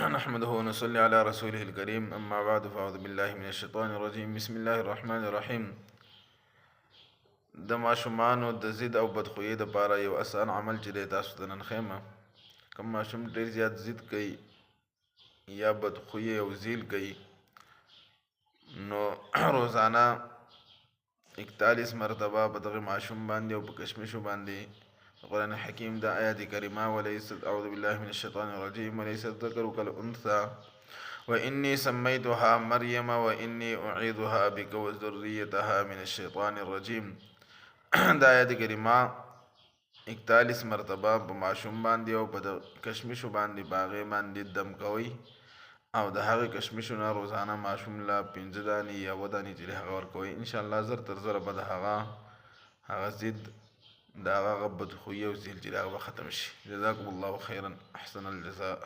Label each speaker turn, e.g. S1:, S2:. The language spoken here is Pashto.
S1: نحمده ونصلي على رسوله الكريم أما بعد فأعوذ بالله من الشيطان الرجيم بسم الله الرحمن الرحيم. د ماشومانو د ضد او بدخویۍ دپاره یو اسان عمل چې دی تاسو ته نن ښیم. کوم ماشوم ډېر زیات ضد کوي یا بدخویۍ او زیل کوي نو روزانه 41 مرتبه په دغه ماشوم باندې او په کشمشو باندې قرآن حکیم دا آیات کریمه وليست اعوذ بالله من الشیطان الرجیم وليس الذکر كالانثى واني سميتها مريم واني اعيذها بك وذريتها من الشیطان الرجیم. دا آیات کریمه 41 مرتبه په ماشوم باندې او په کشمشو باندې باغې باندې دم کوي او د هغې کشمشو نه روزانه ماشوم له 5 دانې یا 7 دانې چې هغه ورکوي انشاءالله زر تر زره به د هغه ضد د هغه بدخویۍ او زیل چې د هغه به ختم شي. جزاکم الله خیرا احسن الجزاء.